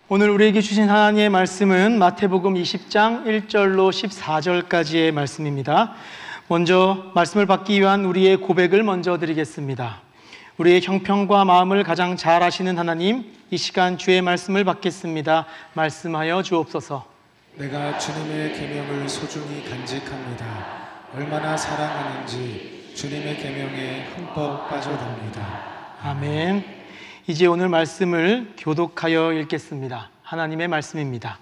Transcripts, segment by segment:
오늘 우리에게 주신 하나님의 말씀은 마태복음 20장 1절로 14절까지의 말씀입니다. 먼저 말씀을 받기 위한 우리의 고백을 먼저 드리겠습니다. 우리의 형편과 마음을 가장 잘 아시는 하나님, 이 시간 주의 말씀을 받겠습니다. 말씀하여 주옵소서. 내가 주님의 계명을 소중히 간직합니다. 얼마나 사랑하는지 주님의 계명에 흠뻑 빠져듭니다. 아멘. 이제 오늘 말씀을 교독하여 읽겠습니다. 하나님의 말씀입니다.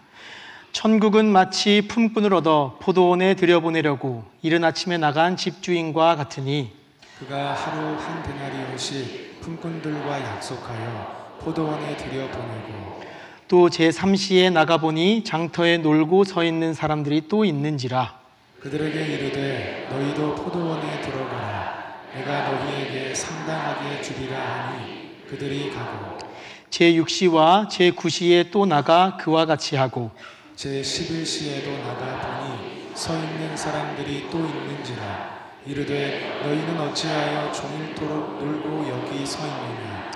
천국은 마치 품꾼을 얻어 포도원에 들여보내려고 이른 아침에 나간 집주인과 같으니 그가 하루 한 데나리온씩 품꾼들과 약속하여 포도원에 들여보내고 또 제3시에 나가보니 장터에 놀고 서 있는 사람들이 또 있는지라. 그들에게 이르되 너희도 포도원에 들어가라. 내가 너희에게 상당하게 주리라 하니 그들이 가고 제6시와 제9시에 또 나가 그와 같이 하고 제11시에도 나가 보니 서 있는 사람들이 또 있는지라. 이르되 너희는 어찌하여 종일토록 놀고 여기 서 있느냐.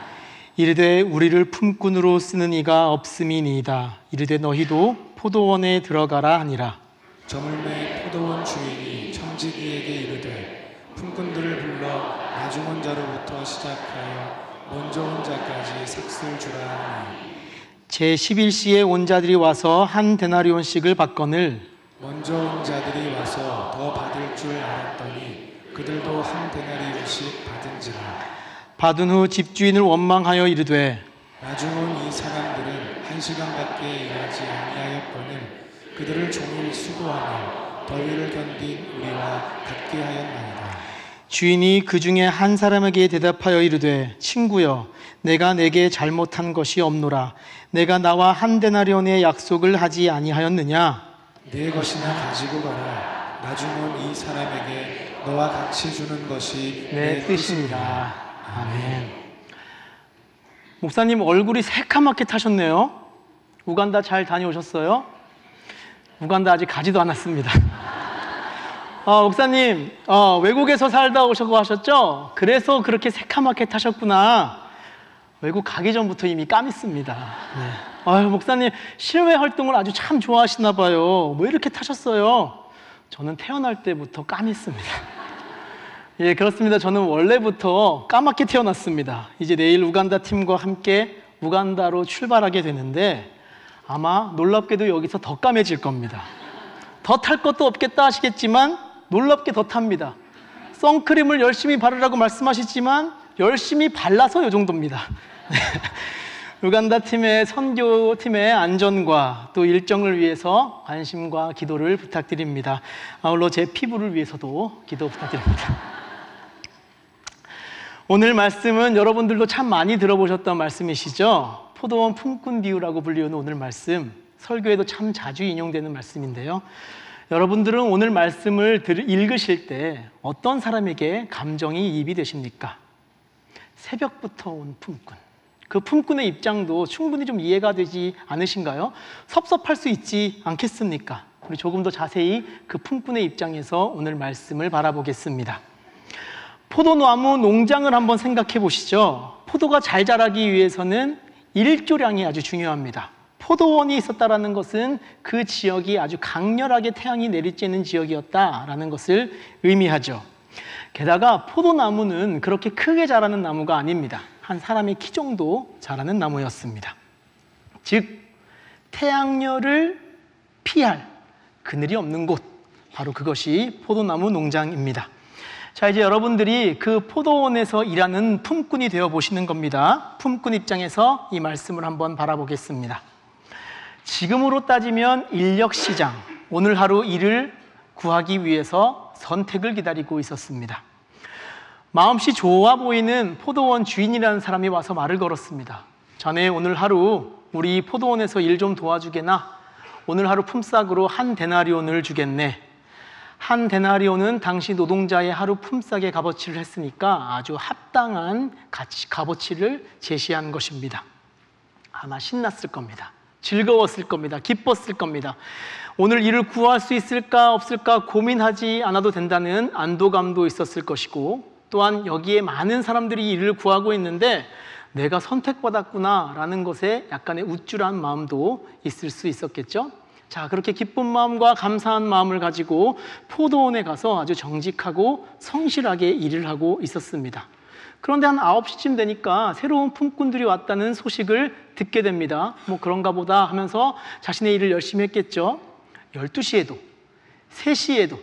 이르되 우리를 품꾼으로 쓰는 이가 없음이니이다. 이르되 너희도 포도원에 들어가라 하니라. 저물매 포도원 주인이 청지기에게 이르되 품꾼들을 불러 나중 온 자로부터 시작하여 먼저 온 자까지 삭슬 주라 하니 제11시에 온 자들이 와서 한 데나리온씩을 받거늘 먼저 온 자들이 와서 더 받을 줄 알았더니 그들도 한 데나리온씩 받은지라. 받은 후 집주인을 원망하여 이르되 나중 온 이 사람들은 1시간밖에 일하지 아니하였거늘 그들을 종일 수고하며 더위를 견딘 우리와 같게 하였나이다. 주인이 그 중에 한 사람에게 대답하여 이르되 친구여, 내가 내게 잘못한 것이 없노라. 내가 나와 한 데나리온의 약속을 하지 아니하였느냐. 네 것이나 가지고 가라. 나중 온 이 사람에게 너와 같이 주는 것이 내 뜻이니라. 아멘. 목사님 얼굴이 새카맣게 타셨네요. 우간다 잘 다녀오셨어요? 우간다 아직 가지도 않았습니다. 목사님 외국에서 살다 오셨고 하셨죠? 그래서 그렇게 새카맣게 타셨구나. 외국 가기 전부터 이미 까맸습니다. 네. 목사님 실외 활동을 아주 참 좋아하시나 봐요. 왜 이렇게 타셨어요? 저는 태어날 때부터 까맸습니다. 예, 그렇습니다. 저는 원래부터 까맣게 태어났습니다. 이제 내일 우간다 팀과 함께 우간다로 출발하게 되는데 아마 놀랍게도 여기서 더 까매질 겁니다. 더 탈 것도 없겠다 하시겠지만 놀랍게 더 탑니다. 선크림을 열심히 바르라고 말씀하시지만 열심히 발라서 이 정도입니다. 우간다 팀의 선교팀의 안전과 또 일정을 위해서 관심과 기도를 부탁드립니다. 아울러 제 피부를 위해서도 기도 부탁드립니다. 오늘 말씀은 여러분들도 참 많이 들어보셨던 말씀이시죠? 포도원 품꾼 비유라고 불리우는 오늘 말씀, 설교에도 참 자주 인용되는 말씀인데요. 여러분들은 오늘 말씀을 읽으실 때 어떤 사람에게 감정이 이입이 되십니까? 새벽부터 온 품꾼, 그 품꾼의 입장도 충분히 좀 이해가 되지 않으신가요? 섭섭할 수 있지 않겠습니까? 우리 조금 더 자세히 그 품꾼의 입장에서 오늘 말씀을 바라보겠습니다. 포도나무 농장을 한번 생각해 보시죠. 포도가 잘 자라기 위해서는 일조량이 아주 중요합니다. 포도원이 있었다는 것은 그 지역이 아주 강렬하게 태양이 내리쬐는 지역이었다라는 것을 의미하죠. 게다가 포도나무는 그렇게 크게 자라는 나무가 아닙니다. 한 사람의 키 정도 자라는 나무였습니다. 즉 태양열을 피할 그늘이 없는 곳, 바로 그것이 포도나무 농장입니다. 자, 이제 여러분들이 그 포도원에서 일하는 품꾼이 되어 보시는 겁니다. 품꾼 입장에서 이 말씀을 한번 바라보겠습니다. 지금으로 따지면 인력시장, 오늘 하루 일을 구하기 위해서 선택을 기다리고 있었습니다. 마음씨 좋아 보이는 포도원 주인이라는 사람이 와서 말을 걸었습니다. 자네 오늘 하루 우리 포도원에서 일 좀 도와주게나. 오늘 하루 품삯으로 한 데나리온을 주겠네. 한 데나리온은 당시 노동자의 하루 품삯의 값어치를 했으니까 아주 합당한 값어치를 제시한 것입니다. 아마 신났을 겁니다. 즐거웠을 겁니다. 기뻤을 겁니다. 오늘 일을 구할 수 있을까 없을까 고민하지 않아도 된다는 안도감도 있었을 것이고, 또한 여기에 많은 사람들이 일을 구하고 있는데 내가 선택받았구나라는 것에 약간의 우쭐한 마음도 있을 수 있었겠죠. 자, 그렇게 기쁜 마음과 감사한 마음을 가지고 포도원에 가서 아주 정직하고 성실하게 일을 하고 있었습니다. 그런데 한 9시쯤 되니까 새로운 품꾼들이 왔다는 소식을 듣게 됩니다. 뭐 그런가 보다 하면서 자신의 일을 열심히 했겠죠. 12시에도, 3시에도,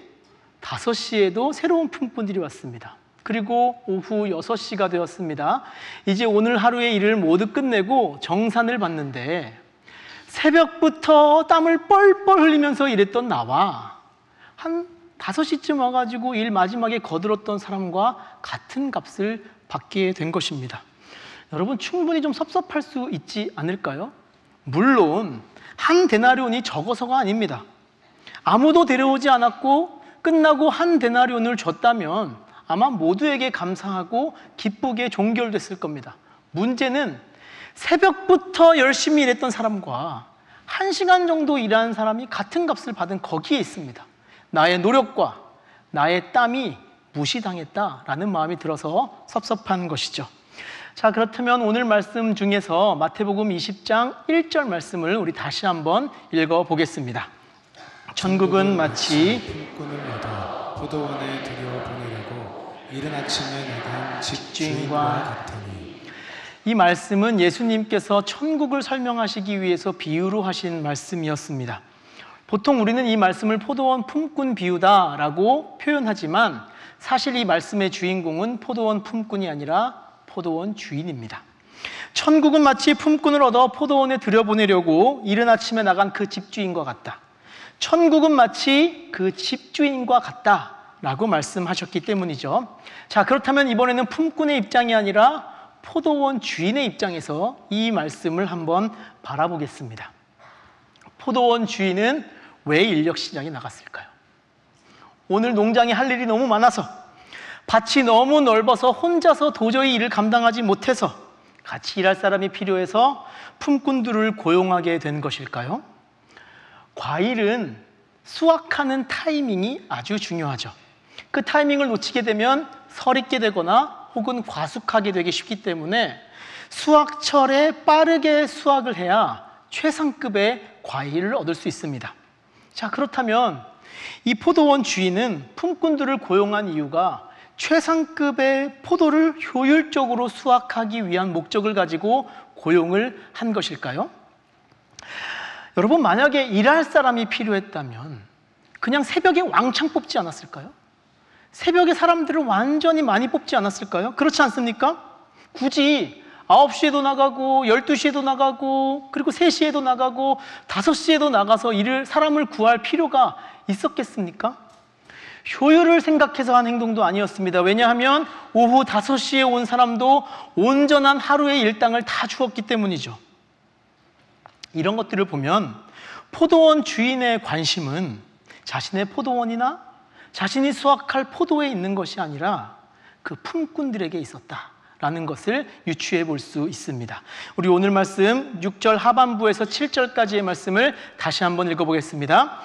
5시에도 새로운 품꾼들이 왔습니다. 그리고 오후 6시가 되었습니다. 이제 오늘 하루의 일을 모두 끝내고 정산을 받는데 새벽부터 땀을 뻘뻘 흘리면서 일했던 나와 한 5시쯤 와가지고 일 마지막에 거들었던 사람과 같은 값을 받게 된 것입니다. 여러분, 충분히 좀 섭섭할 수 있지 않을까요? 물론 한 데나리온이 적어서가 아닙니다. 아무도 데려오지 않았고 끝나고 한 데나리온을 줬다면 아마 모두에게 감사하고 기쁘게 종결됐을 겁니다. 문제는 새벽부터 열심히 일했던 사람과 1시간 정도 일한 사람이 같은 값을 받은 거기에 있습니다. 나의 노력과 나의 땀이 무시당했다라는 마음이 들어서 섭섭한 것이죠. 자, 그렇다면 오늘 말씀 중에서 마태복음 20장 1절 말씀을 우리 다시 한번 읽어보겠습니다. 천국은 마치 품꾼을 얻어 포도원에 들여보내려고 이른 아침에 나간 집주인과 같으니. 이 말씀은 예수님께서 천국을 설명하시기 위해서 비유로 하신 말씀이었습니다. 보통 우리는 이 말씀을 포도원 품꾼 비유다라고 표현하지만 사실 이 말씀의 주인공은 포도원 품꾼이 아니라 포도원 주인입니다. 천국은 마치 품꾼을 얻어 포도원에 들여보내려고 이른 아침에 나간 그 집주인과 같다. 천국은 마치 그 집주인과 같다라고 말씀하셨기 때문이죠. 자, 그렇다면 이번에는 품꾼의 입장이 아니라 포도원 주인의 입장에서 이 말씀을 한번 바라보겠습니다. 포도원 주인은 왜 인력 시장에 나갔을까요? 오늘 농장에 할 일이 너무 많아서, 밭이 너무 넓어서 혼자서 도저히 일을 감당하지 못해서 같이 일할 사람이 필요해서 품꾼들을 고용하게 된 것일까요? 과일은 수확하는 타이밍이 아주 중요하죠. 그 타이밍을 놓치게 되면 서릿게 되거나 혹은 과숙하게 되기 쉽기 때문에 수확철에 빠르게 수확을 해야 최상급의 과일을 얻을 수 있습니다. 자, 그렇다면 이 포도원 주인은 품꾼들을 고용한 이유가 최상급의 포도를 효율적으로 수확하기 위한 목적을 가지고 고용을 한 것일까요? 여러분, 만약에 일할 사람이 필요했다면 그냥 새벽에 왕창 뽑지 않았을까요? 새벽에 사람들을 완전히 많이 뽑지 않았을까요? 그렇지 않습니까? 굳이 9시에도 나가고 12시에도 나가고 그리고 3시에도 나가고 5시에도 나가서 사람을 구할 필요가 있었겠습니까? 효율을 생각해서 한 행동도 아니었습니다. 왜냐하면 오후 5시에 온 사람도 온전한 하루의 일당을 다 주었기 때문이죠. 이런 것들을 보면 포도원 주인의 관심은 자신의 포도원이나 자신이 수확할 포도에 있는 것이 아니라 그 품꾼들에게 있었다라는 것을 유추해 볼 수 있습니다. 우리 오늘 말씀 6절 하반부에서 7절까지의 말씀을 다시 한번 읽어보겠습니다.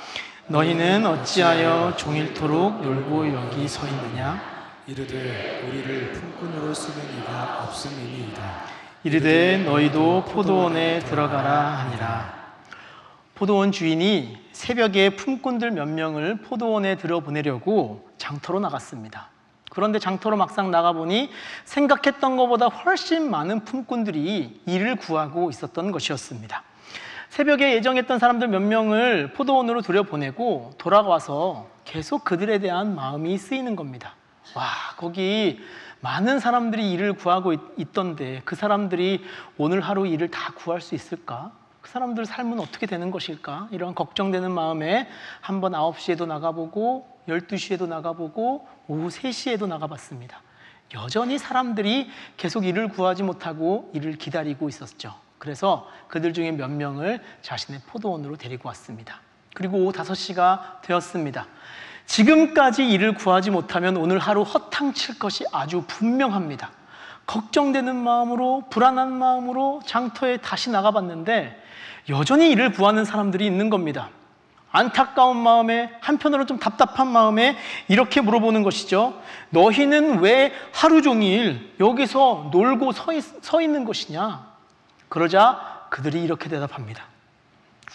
너희는 어찌하여 종일토록 놀고 여기 서 있느냐? 이르되 우리를 품꾼으로 쓰는 이가 없음이니이다. 이르되 너희도 포도원에 들어가라 하니라. 포도원 주인이 새벽에 품꾼들 몇 명을 포도원에 들여보내려고 장터로 나갔습니다. 그런데 장터로 막상 나가보니 생각했던 것보다 훨씬 많은 품꾼들이 일을 구하고 있었던 것이었습니다. 새벽에 예정했던 사람들 몇 명을 포도원으로 들여보내고 돌아와서 계속 그들에 대한 마음이 쓰이는 겁니다. 와, 거기 많은 사람들이 일을 구하고 있던데 그 사람들이 오늘 하루 일을 다 구할 수 있을까? 그 사람들 삶은 어떻게 되는 것일까? 이런 걱정되는 마음에 한번 9시에도 나가보고 12시에도 나가보고 오후 3시에도 나가봤습니다. 여전히 사람들이 계속 일을 구하지 못하고 일을 기다리고 있었죠. 그래서 그들 중에 몇 명을 자신의 포도원으로 데리고 왔습니다. 그리고 오후 5시가 되었습니다. 지금까지 일을 구하지 못하면 오늘 하루 허탕칠 것이 아주 분명합니다. 걱정되는 마음으로, 불안한 마음으로 장터에 다시 나가봤는데 여전히 일을 구하는 사람들이 있는 겁니다. 안타까운 마음에, 한편으로는 좀 답답한 마음에 이렇게 물어보는 것이죠. 너희는 왜 하루 종일 여기서 놀고 서 있는 것이냐? 그러자 그들이 이렇게 대답합니다.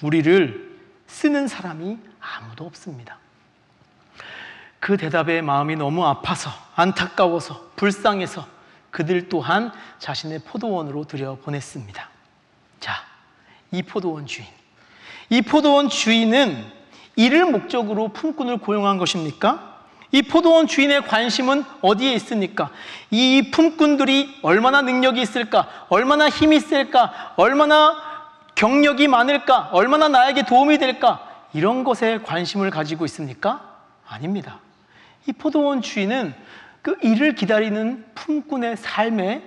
우리를 쓰는 사람이 아무도 없습니다. 그 대답에 마음이 너무 아파서, 안타까워서, 불쌍해서 그들 또한 자신의 포도원으로 들여보냈습니다. 자, 이 포도원 주인. 이 포도원 주인은 이를 목적으로 품꾼을 고용한 것입니까? 이 포도원 주인의 관심은 어디에 있습니까? 이 품꾼들이 얼마나 능력이 있을까? 얼마나 힘이 있을까? 얼마나 경력이 많을까? 얼마나 나에게 도움이 될까? 이런 것에 관심을 가지고 있습니까? 아닙니다. 이 포도원 주인은 그 이를 기다리는 품꾼의 삶에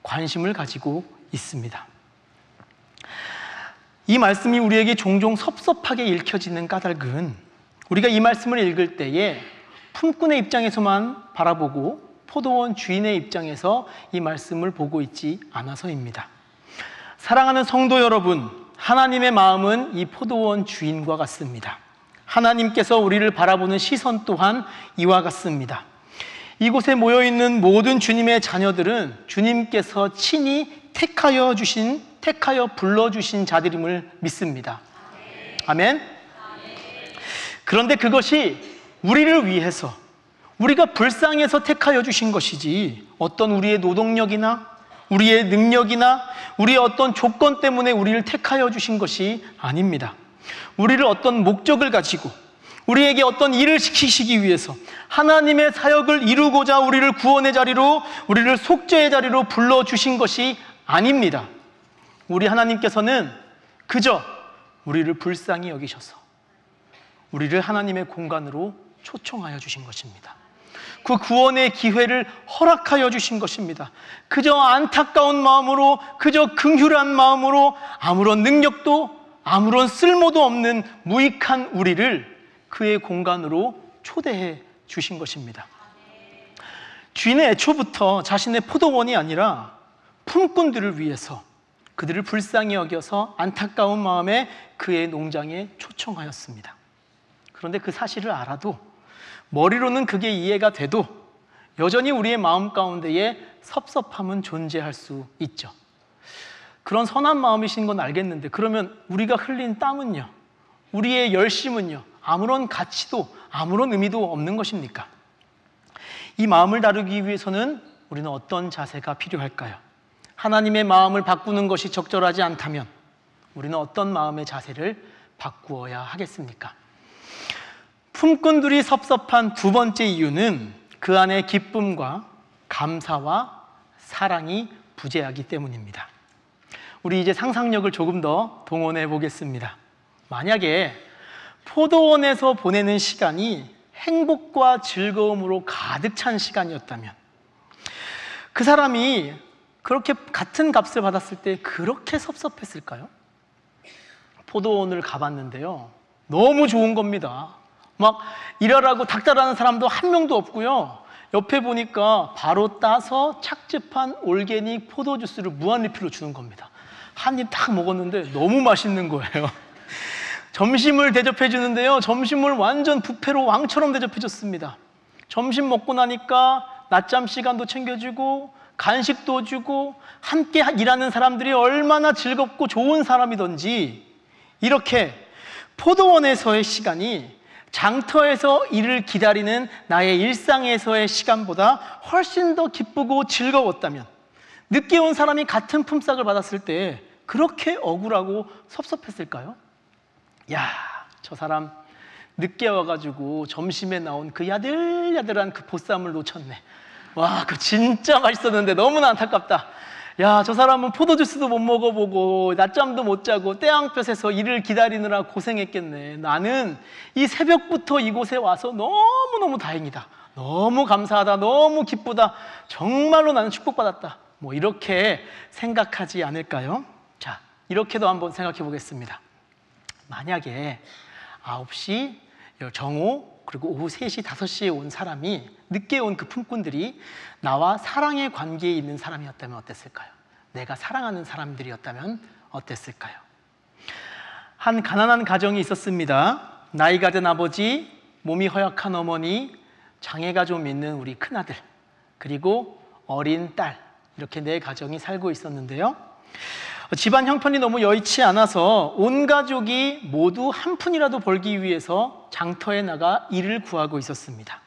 관심을 가지고 있습니다. 이 말씀이 우리에게 종종 섭섭하게 읽혀지는 까닭은 우리가 이 말씀을 읽을 때에 품꾼의 입장에서만 바라보고 포도원 주인의 입장에서 이 말씀을 보고 있지 않아서입니다. 사랑하는 성도 여러분, 하나님의 마음은 이 포도원 주인과 같습니다. 하나님께서 우리를 바라보는 시선 또한 이와 같습니다. 이곳에 모여있는 모든 주님의 자녀들은 주님께서 친히 택하여 불러주신 자들임을 믿습니다. 아멘. 그런데 그것이 우리를 위해서, 우리가 불쌍해서 택하여 주신 것이지 어떤 우리의 노동력이나 우리의 능력이나 우리의 어떤 조건 때문에 우리를 택하여 주신 것이 아닙니다. 우리를 어떤 목적을 가지고 우리에게 어떤 일을 시키시기 위해서 하나님의 사역을 이루고자 우리를 구원의 자리로, 우리를 속죄의 자리로 불러주신 것이 아닙니다. 우리 하나님께서는 그저 우리를 불쌍히 여기셔서 우리를 하나님의 공간으로 초청하여 주신 것입니다. 그 구원의 기회를 허락하여 주신 것입니다. 그저 안타까운 마음으로, 그저 긍휼한 마음으로 아무런 능력도 아무런 쓸모도 없는 무익한 우리를 그의 공간으로 초대해 주신 것입니다. 주인은 애초부터 자신의 포도원이 아니라 품꾼들을 위해서 그들을 불쌍히 여겨서 안타까운 마음에 그의 농장에 초청하였습니다. 그런데 그 사실을 알아도, 머리로는 그게 이해가 돼도 여전히 우리의 마음 가운데에 섭섭함은 존재할 수 있죠. 그런 선한 마음이신 건 알겠는데 그러면 우리가 흘린 땀은요, 우리의 열심은요, 아무런 가치도 아무런 의미도 없는 것입니까? 이 마음을 다루기 위해서는 우리는 어떤 자세가 필요할까요? 하나님의 마음을 바꾸는 것이 적절하지 않다면 우리는 어떤 마음의 자세를 바꾸어야 하겠습니까? 품꾼들이 섭섭한 두 번째 이유는 그 안에 기쁨과 감사와 사랑이 부재하기 때문입니다. 우리 이제 상상력을 조금 더 동원해 보겠습니다. 만약에 포도원에서 보내는 시간이 행복과 즐거움으로 가득 찬 시간이었다면 그 사람이 그렇게 같은 값을 받았을 때 그렇게 섭섭했을까요? 포도원을 가봤는데요, 너무 좋은 겁니다. 막 일하라고 닥달하는 사람도 한 명도 없고요, 옆에 보니까 바로 따서 착즙한 올게닉 포도주스를 무한리필로 주는 겁니다. 한 입 딱 먹었는데 너무 맛있는 거예요. 점심을 대접해 주는데요, 점심을 완전 뷔페로 왕처럼 대접해 줬습니다. 점심 먹고 나니까 낮잠 시간도 챙겨주고 간식도 주고 함께 일하는 사람들이 얼마나 즐겁고 좋은 사람이던지, 이렇게 포도원에서의 시간이 장터에서 일을 기다리는 나의 일상에서의 시간보다 훨씬 더 기쁘고 즐거웠다면 늦게 온 사람이 같은 품삯을 받았을 때 그렇게 억울하고 섭섭했을까요? 야, 저 사람 늦게 와가지고 점심에 나온 그 야들야들한 그 보쌈을 놓쳤네. 와, 그거 진짜 맛있었는데 너무나 안타깝다. 야, 저 사람은 포도주스도 못 먹어보고 낮잠도 못 자고 떼양볕에서 일을 기다리느라 고생했겠네. 나는 이 새벽부터 이곳에 와서 너무너무 다행이다. 너무 감사하다. 너무 기쁘다. 정말로 나는 축복받았다. 뭐 이렇게 생각하지 않을까요? 자, 이렇게도 한번 생각해 보겠습니다. 만약에 9시, 정오, 그리고 오후 3시, 5시에 온 사람이, 늦게 온 그 품꾼들이 나와 사랑의 관계에 있는 사람이었다면 어땠을까요? 내가 사랑하는 사람들이었다면 어땠을까요? 한 가난한 가정이 있었습니다. 나이가 든 아버지, 몸이 허약한 어머니, 장애가 좀 있는 우리 큰아들, 그리고 어린 딸, 이렇게 네 가정이 살고 있었는데요. 집안 형편이 너무 여의치 않아서 온 가족이 모두 한 푼이라도 벌기 위해서 장터에 나가 일을 구하고 있었습니다.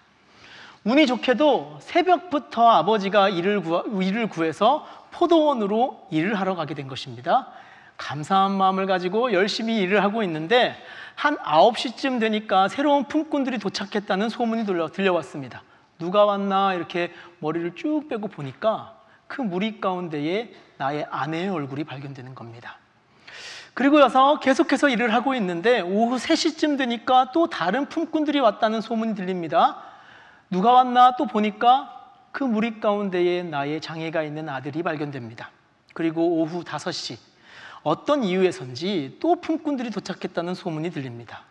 운이 좋게도 새벽부터 아버지가 일을 구해서 포도원으로 일을 하러 가게 된 것입니다. 감사한 마음을 가지고 열심히 일을 하고 있는데 한 9시쯤 되니까 새로운 품꾼들이 도착했다는 소문이 들려왔습니다. 누가 왔나 이렇게 머리를 쭉 빼고 보니까 그 무리 가운데에 나의 아내의 얼굴이 발견되는 겁니다. 그리고 나서 계속해서 일을 하고 있는데 오후 3시쯤 되니까 또 다른 품꾼들이 왔다는 소문이 들립니다. 누가 왔나 또 보니까 그 무리 가운데에 나의 장애가 있는 아들이 발견됩니다. 그리고 오후 5시 어떤 이유에선지 또 품꾼들이 도착했다는 소문이 들립니다.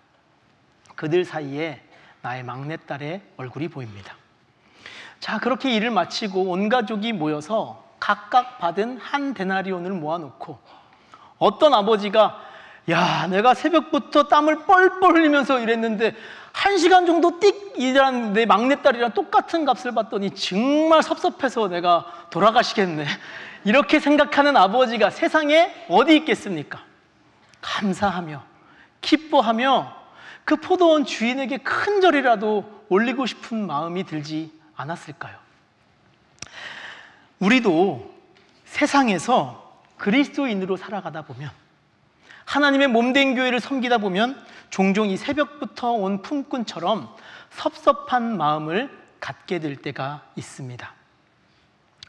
그들 사이에 나의 막내딸의 얼굴이 보입니다. 자, 그렇게 일을 마치고 온 가족이 모여서 각각 받은 한 데나리온을 모아놓고 어떤 아버지가 야, 내가 새벽부터 땀을 뻘뻘 흘리면서 일했는데 1시간 정도 띡 일한 내 막내딸이랑 똑같은 값을 받더니 정말 섭섭해서 내가 돌아가시겠네, 이렇게 생각하는 아버지가 세상에 어디 있겠습니까? 감사하며 기뻐하며 그 포도원 주인에게 큰 절이라도 올리고 싶은 마음이 들지 않았을까요? 우리도 세상에서 그리스도인으로 살아가다 보면, 하나님의 몸된 교회를 섬기다 보면 종종 이 새벽부터 온 품꾼처럼 섭섭한 마음을 갖게 될 때가 있습니다.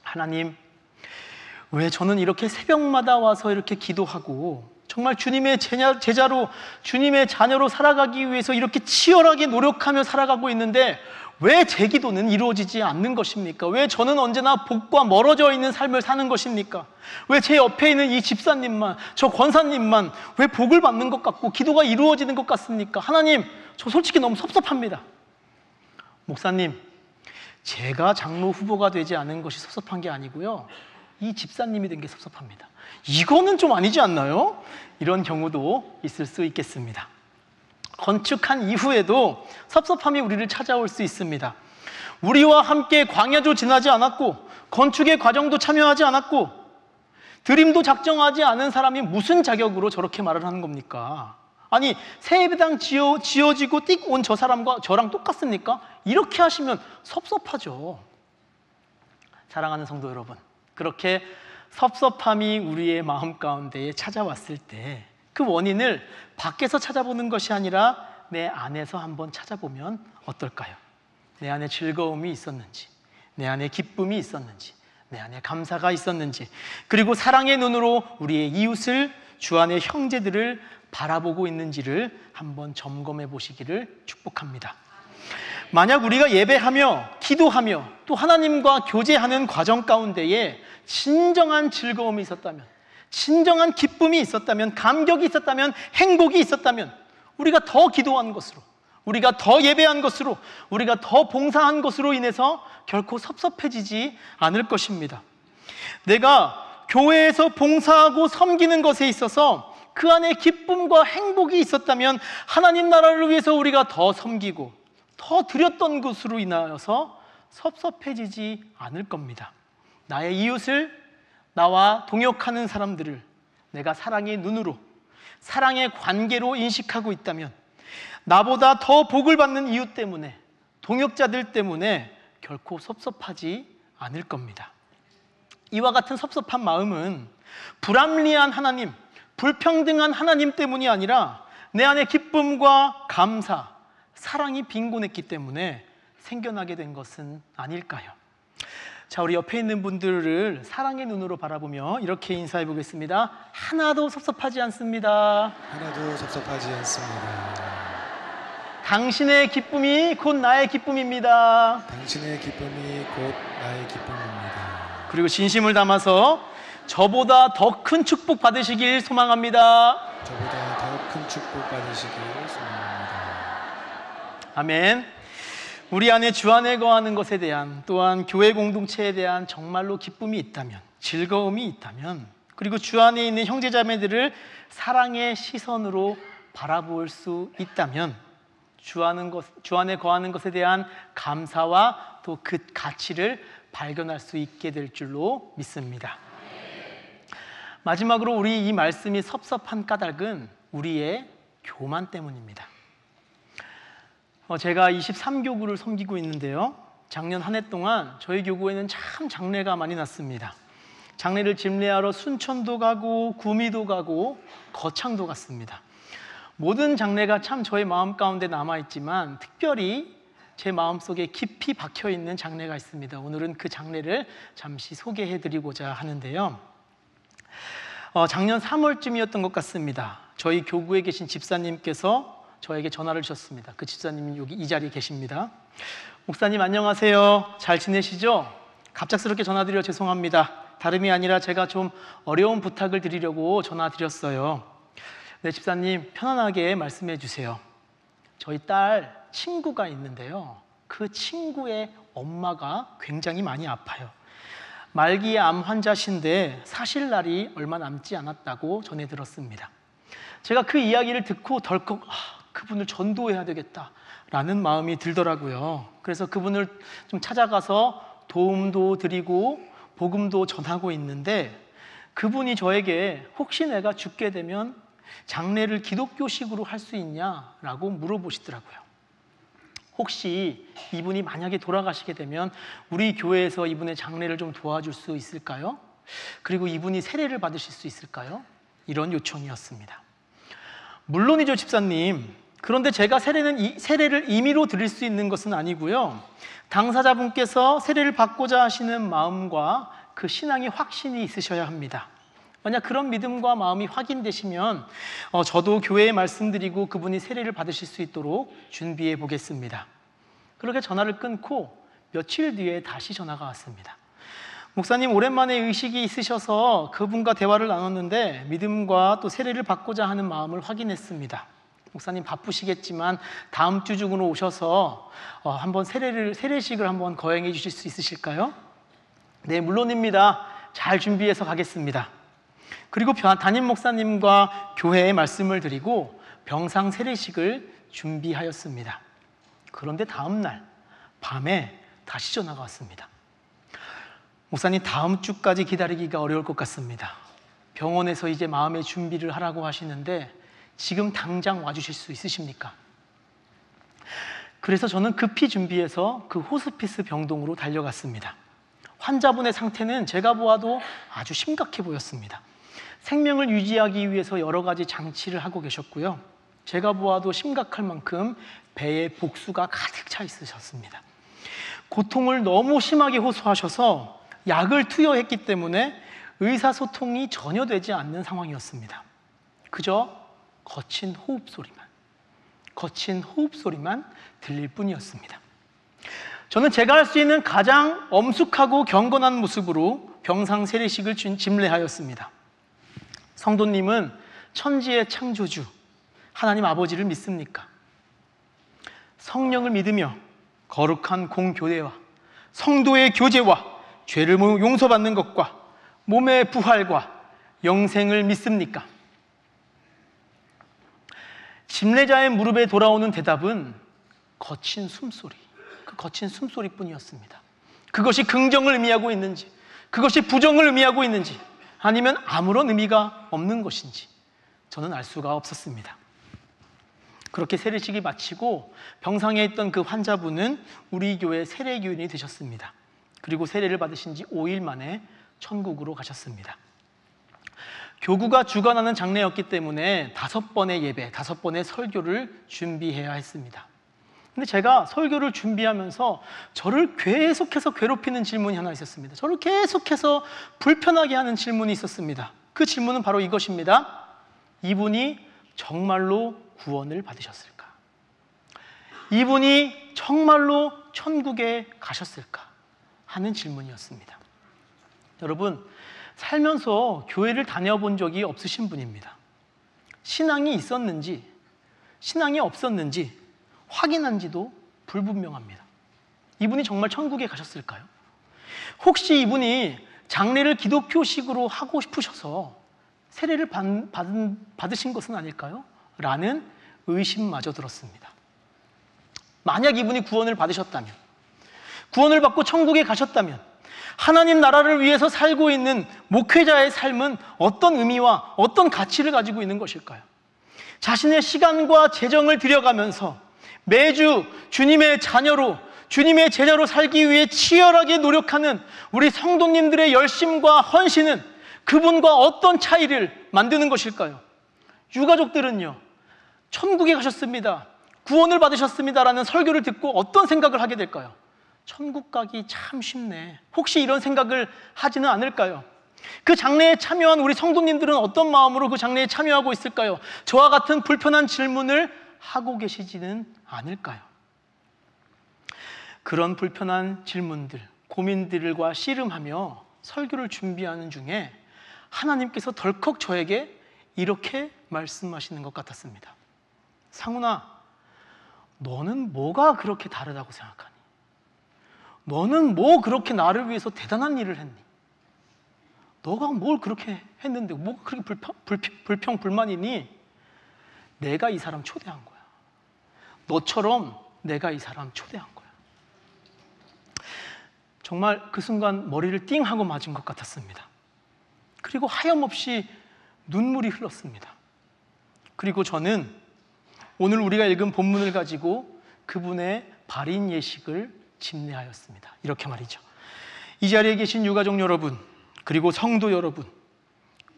하나님, 왜 저는 이렇게 새벽마다 와서 이렇게 기도하고 정말 주님의 제자로, 주님의 자녀로 살아가기 위해서 이렇게 치열하게 노력하며 살아가고 있는데 왜 제 기도는 이루어지지 않는 것입니까? 왜 저는 언제나 복과 멀어져 있는 삶을 사는 것입니까? 왜 제 옆에 있는 이 집사님만, 저 권사님만 왜 복을 받는 것 같고 기도가 이루어지는 것 같습니까? 하나님, 저 솔직히 너무 섭섭합니다. 목사님, 제가 장로 후보가 되지 않은 것이 섭섭한 게 아니고요, 이 집사님이 된 게 섭섭합니다. 이거는 좀 아니지 않나요? 이런 경우도 있을 수 있겠습니다. 건축한 이후에도 섭섭함이 우리를 찾아올 수 있습니다. 우리와 함께 광야도 지나지 않았고 건축의 과정도 참여하지 않았고 드림도 작정하지 않은 사람이 무슨 자격으로 저렇게 말을 하는 겁니까? 아니, 새 예배당 지어지고 띡 온 저 사람과 저랑 똑같습니까? 이렇게 하시면 섭섭하죠. 사랑하는 성도 여러분, 그렇게 섭섭함이 우리의 마음 가운데에 찾아왔을 때 그 원인을 밖에서 찾아보는 것이 아니라 내 안에서 한번 찾아보면 어떨까요? 내 안에 즐거움이 있었는지, 내 안에 기쁨이 있었는지, 내 안에 감사가 있었는지, 그리고 사랑의 눈으로 우리의 이웃을, 주 안의 형제들을 바라보고 있는지를 한번 점검해 보시기를 축복합니다. 만약 우리가 예배하며 기도하며 또 하나님과 교제하는 과정 가운데에 진정한 즐거움이 있었다면, 진정한 기쁨이 있었다면, 감격이 있었다면, 행복이 있었다면 우리가 더 기도한 것으로, 우리가 더 예배한 것으로, 우리가 더 봉사한 것으로 인해서 결코 섭섭해지지 않을 것입니다. 내가 교회에서 봉사하고 섬기는 것에 있어서 그 안에 기쁨과 행복이 있었다면 하나님 나라를 위해서 우리가 더 섬기고 더 드렸던 것으로 인하여서 섭섭해지지 않을 겁니다. 나의 이웃을, 나와 동역하는 사람들을 내가 사랑의 눈으로, 사랑의 관계로 인식하고 있다면 나보다 더 복을 받는 이웃 때문에, 동역자들 때문에 결코 섭섭하지 않을 겁니다. 이와 같은 섭섭한 마음은 불합리한 하나님, 불평등한 하나님 때문이 아니라 내 안에 기쁨과 감사, 사랑이 빈곤했기 때문에 생겨나게 된 것은 아닐까요? 자, 우리 옆에 있는 분들을 사랑의 눈으로 바라보며 이렇게 인사해 보겠습니다. 하나도 섭섭하지 않습니다. 하나도 섭섭하지 않습니다. 당신의 기쁨이 곧 나의 기쁨입니다. 당신의 기쁨이 곧 나의 기쁨입니다. 그리고 진심을 담아서 저보다 더 큰 축복 받으시길 소망합니다. 저보다 더 큰 축복 받으시길 소망합니다. 아멘. 우리 안에 주 안에 거하는 것에 대한, 또한 교회 공동체에 대한 정말로 기쁨이 있다면, 즐거움이 있다면, 그리고 주 안에 있는 형제자매들을 사랑의 시선으로 바라볼 수 있다면 주 안에 거하는 것에 대한 감사와 또 그 가치를 발견할 수 있게 될 줄로 믿습니다. 마지막으로 우리 이 말씀이 섭섭한 까닭은 우리의 교만 때문입니다. 제가 23교구를 섬기고 있는데요, 작년 한 해 동안 저희 교구에는 참 장례가 많이 났습니다. 장례를 집례하러 순천도 가고 구미도 가고 거창도 갔습니다. 모든 장례가 참 저의 마음 가운데 남아있지만 특별히 제 마음속에 깊이 박혀있는 장례가 있습니다. 오늘은 그 장례를 잠시 소개해드리고자 하는데요, 작년 3월쯤이었던 것 같습니다. 저희 교구에 계신 집사님께서 저에게 전화를 주셨습니다. 그 집사님이 여기 이 자리에 계십니다. 목사님 안녕하세요. 잘 지내시죠? 갑작스럽게 전화드려 죄송합니다. 다름이 아니라 제가 좀 어려운 부탁을 드리려고 전화드렸어요. 네, 집사님 편안하게 말씀해 주세요. 저희 딸 친구가 있는데요, 그 친구의 엄마가 굉장히 많이 아파요. 말기의 암 환자신데 사실 날이 얼마 남지 않았다고 전해 들었습니다. 제가 그 이야기를 듣고 덜컥 그분을 전도해야 되겠다라는 마음이 들더라고요. 그래서 그분을 좀 찾아가서 도움도 드리고 복음도 전하고 있는데, 그분이 저에게 혹시 내가 죽게 되면 장례를 기독교식으로 할 수 있냐라고 물어보시더라고요. 혹시 이분이 만약에 돌아가시게 되면 우리 교회에서 이분의 장례를 좀 도와줄 수 있을까요? 그리고 이분이 세례를 받으실 수 있을까요? 이런 요청이었습니다. 물론이죠, 집사님. 그런데 제가 세례를 임의로 드릴 수 있는 것은 아니고요, 당사자분께서 세례를 받고자 하시는 마음과 그 신앙의 확신이 있으셔야 합니다. 만약 그런 믿음과 마음이 확인되시면 저도 교회에 말씀드리고 그분이 세례를 받으실 수 있도록 준비해 보겠습니다. 그렇게 전화를 끊고 며칠 뒤에 다시 전화가 왔습니다. 목사님, 오랜만에 의식이 있으셔서 그분과 대화를 나눴는데 믿음과 또 세례를 받고자 하는 마음을 확인했습니다. 목사님 바쁘시겠지만 다음 주 중으로 오셔서 한번 세례식을 한번 거행해 주실 수 있으실까요? 네, 물론입니다. 잘 준비해서 가겠습니다. 그리고 담임 목사님과 교회에 말씀을 드리고 병상 세례식을 준비하였습니다. 그런데 다음 날 밤에 다시 전화가 왔습니다. 목사님, 다음 주까지 기다리기가 어려울 것 같습니다. 병원에서 이제 마음의 준비를 하라고 하시는데 지금 당장 와주실 수 있으십니까? 그래서 저는 급히 준비해서 그 호스피스 병동으로 달려갔습니다. 환자분의 상태는 제가 보아도 아주 심각해 보였습니다. 생명을 유지하기 위해서 여러 가지 장치를 하고 계셨고요, 제가 보아도 심각할 만큼 배에 복수가 가득 차 있으셨습니다. 고통을 너무 심하게 호소하셔서 약을 투여했기 때문에 의사소통이 전혀 되지 않는 상황이었습니다. 그저 거친 호흡소리만 들릴 뿐이었습니다. 저는 제가 할 수 있는 가장 엄숙하고 경건한 모습으로 병상 세례식을 집례하였습니다. 성도님은 천지의 창조주 하나님 아버지를 믿습니까? 성령을 믿으며 거룩한 공교대와 성도의 교제와 죄를 용서받는 것과 몸의 부활과 영생을 믿습니까? 집례자의 무릎에 돌아오는 대답은 거친 숨소리, 그 거친 숨소리뿐이었습니다. 그것이 긍정을 의미하고 있는지, 그것이 부정을 의미하고 있는지, 아니면 아무런 의미가 없는 것인지 저는 알 수가 없었습니다. 그렇게 세례식이 마치고 병상에 있던 그 환자분은 우리 교회 세례교인이 되셨습니다. 그리고 세례를 받으신 지 5일 만에 천국으로 가셨습니다. 교구가 주관하는 장례였기 때문에 5번의 예배, 5번의 설교를 준비해야 했습니다. 근데 제가 설교를 준비하면서 저를 계속해서 괴롭히는 질문이 하나 있었습니다. 저를 계속해서 불편하게 하는 질문이 있었습니다. 그 질문은 바로 이것입니다. 이분이 정말로 구원을 받으셨을까? 이분이 정말로 천국에 가셨을까? 하는 질문이었습니다. 여러분, 살면서 교회를 다녀본 적이 없으신 분입니다. 신앙이 있었는지 신앙이 없었는지 확인한 지도 불분명합니다. 이분이 정말 천국에 가셨을까요? 혹시 이분이 장례를 기독교식으로 하고 싶으셔서 세례를 받으신 것은 아닐까요? 라는 의심마저 들었습니다. 만약 이분이 구원을 받으셨다면, 구원을 받고 천국에 가셨다면 하나님 나라를 위해서 살고 있는 목회자의 삶은 어떤 의미와 어떤 가치를 가지고 있는 것일까요? 자신의 시간과 재정을 들여가면서 매주 주님의 자녀로, 주님의 제자로 살기 위해 치열하게 노력하는 우리 성도님들의 열심과 헌신은 그분과 어떤 차이를 만드는 것일까요? 유가족들은요, 천국에 가셨습니다, 구원을 받으셨습니다라는 설교를 듣고 어떤 생각을 하게 될까요? 천국 가기 참 쉽네, 혹시 이런 생각을 하지는 않을까요? 그 장례에 참여한 우리 성도님들은 어떤 마음으로 그 장례에 참여하고 있을까요? 저와 같은 불편한 질문을 하고 계시지는 않을까요? 그런 불편한 질문들, 고민들과 씨름하며 설교를 준비하는 중에 하나님께서 덜컥 저에게 이렇게 말씀하시는 것 같았습니다. 상훈아, 너는 뭐가 그렇게 다르다고 생각하니? 너는 뭐 그렇게 나를 위해서 대단한 일을 했니? 너가 뭘 그렇게 했는데 뭐가 그렇게 불평불만이니? 내가 이 사람 초대한 거야. 너처럼 내가 이 사람 초대한 거야. 정말 그 순간 머리를 띵 하고 맞은 것 같았습니다. 그리고 하염없이 눈물이 흘렀습니다. 그리고 저는 오늘 우리가 읽은 본문을 가지고 그분의 발인 예식을 집례하였습니다. 이렇게 말이죠. 이 자리에 계신 유가족 여러분, 그리고 성도 여러분,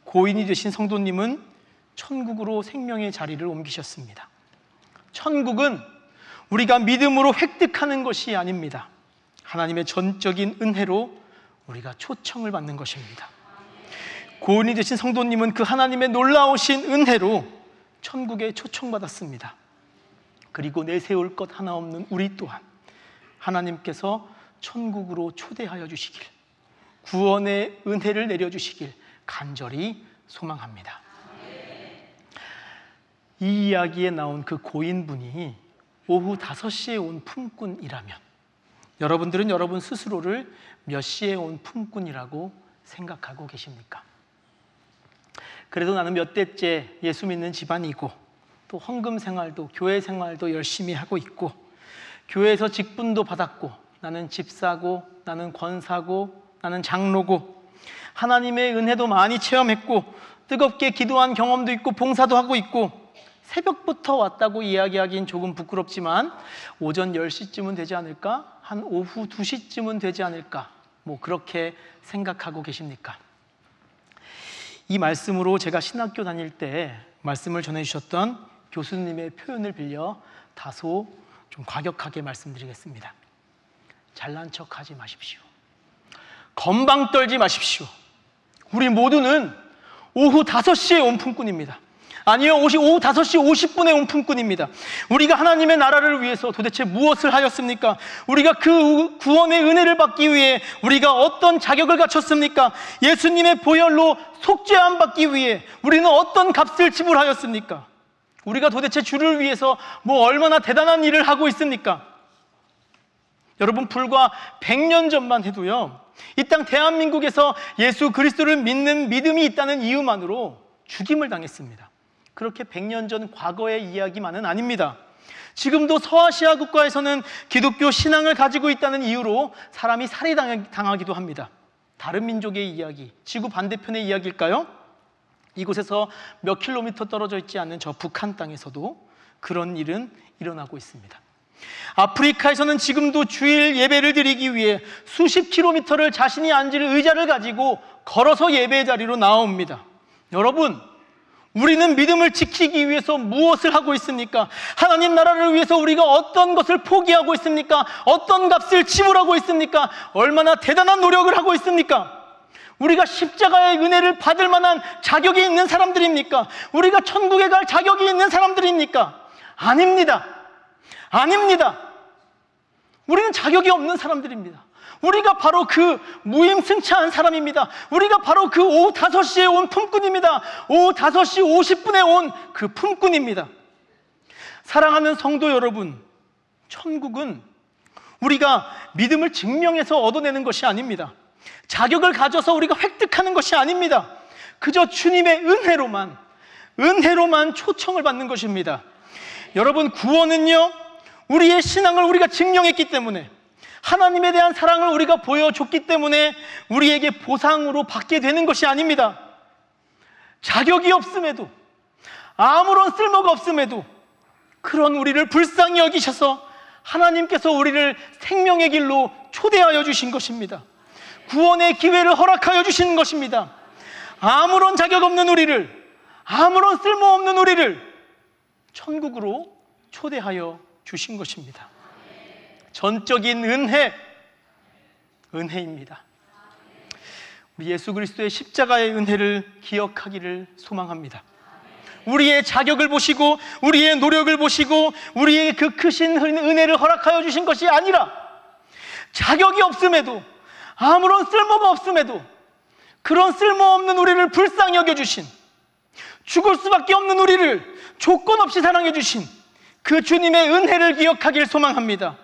고인이 되신 성도님은 천국으로 생명의 자리를 옮기셨습니다. 천국은 우리가 믿음으로 획득하는 것이 아닙니다. 하나님의 전적인 은혜로 우리가 초청을 받는 것입니다. 고인이 되신 성도님은 그 하나님의 놀라우신 은혜로 천국에 초청받았습니다. 그리고 내세울 것 하나 없는 우리 또한 하나님께서 천국으로 초대하여 주시길, 구원의 은혜를 내려주시길 간절히 소망합니다. 이 이야기에 나온 그 고인분이 오후 5시에 온 품꾼이라면 여러분들은 여러분 스스로를 몇 시에 온 품꾼이라고 생각하고 계십니까? 그래도 나는 몇 대째 예수 믿는 집안이고 또 헌금 생활도, 교회 생활도 열심히 하고 있고 교회에서 직분도 받았고 나는 집사고, 나는 권사고, 나는 장로고 하나님의 은혜도 많이 체험했고 뜨겁게 기도한 경험도 있고 봉사도 하고 있고 새벽부터 왔다고 이야기하기는 조금 부끄럽지만 오전 10시쯤은 되지 않을까? 한 오후 2시쯤은 되지 않을까? 뭐 그렇게 생각하고 계십니까? 이 말씀으로 제가 신학교 다닐 때 말씀을 전해주셨던 교수님의 표현을 빌려 다소 좀 과격하게 말씀드리겠습니다. 잘난 척하지 마십시오. 건방 떨지 마십시오. 우리 모두는 오후 5시에 온 품꾼입니다. 아니요, 오후 5시 50분에 온 품꾼입니다. 우리가 하나님의 나라를 위해서 도대체 무엇을 하였습니까? 우리가 그 구원의 은혜를 받기 위해 우리가 어떤 자격을 갖췄습니까? 예수님의 보혈로 속죄함 받기 위해 우리는 어떤 값을 지불하였습니까? 우리가 도대체 주를 위해서 뭐 얼마나 대단한 일을 하고 있습니까? 여러분, 불과 100년 전만 해도요, 이 땅 대한민국에서 예수 그리스도를 믿는 믿음이 있다는 이유만으로 죽임을 당했습니다. 그렇게 100년 전 과거의 이야기만은 아닙니다. 지금도 서아시아 국가에서는 기독교 신앙을 가지고 있다는 이유로 사람이 살해당하기도 합니다. 다른 민족의 이야기, 지구 반대편의 이야기일까요? 이곳에서 몇 킬로미터 떨어져 있지 않는 저 북한 땅에서도 그런 일은 일어나고 있습니다. 아프리카에서는 지금도 주일 예배를 드리기 위해 수십 킬로미터를 자신이 앉을 의자를 가지고 걸어서 예배 자리로 나옵니다. 여러분, 우리는 믿음을 지키기 위해서 무엇을 하고 있습니까? 하나님 나라를 위해서 우리가 어떤 것을 포기하고 있습니까? 어떤 값을 지불하고 있습니까? 얼마나 대단한 노력을 하고 있습니까? 우리가 십자가의 은혜를 받을 만한 자격이 있는 사람들입니까? 우리가 천국에 갈 자격이 있는 사람들입니까? 아닙니다. 아닙니다. 우리는 자격이 없는 사람들입니다. 우리가 바로 그 무임승차한 사람입니다. 우리가 바로 그 오후 5시에 온 품꾼입니다. 오후 5시 50분에 온 그 품꾼입니다. 사랑하는 성도 여러분, 천국은 우리가 믿음을 증명해서 얻어내는 것이 아닙니다. 자격을 가져서 우리가 획득하는 것이 아닙니다. 그저 주님의 은혜로만 초청을 받는 것입니다. 여러분, 구원은요, 우리의 신앙을 우리가 증명했기 때문에, 하나님에 대한 사랑을 우리가 보여줬기 때문에 우리에게 보상으로 받게 되는 것이 아닙니다. 자격이 없음에도, 아무런 쓸모가 없음에도 그런 우리를 불쌍히 여기셔서 하나님께서 우리를 생명의 길로 초대하여 주신 것입니다. 구원의 기회를 허락하여 주신 것입니다. 아무런 자격 없는 우리를, 아무런 쓸모없는 우리를 천국으로 초대하여 주신 것입니다. 전적인 은혜입니다. 우리 예수 그리스도의 십자가의 은혜를 기억하기를 소망합니다. 우리의 자격을 보시고 우리의 노력을 보시고 우리의 그 크신 은혜를 허락하여 주신 것이 아니라, 자격이 없음에도, 아무런 쓸모가 없음에도 그런 쓸모없는 우리를 불쌍히 여겨주신, 죽을 수밖에 없는 우리를 조건 없이 사랑해 주신 그 주님의 은혜를 기억하길 소망합니다.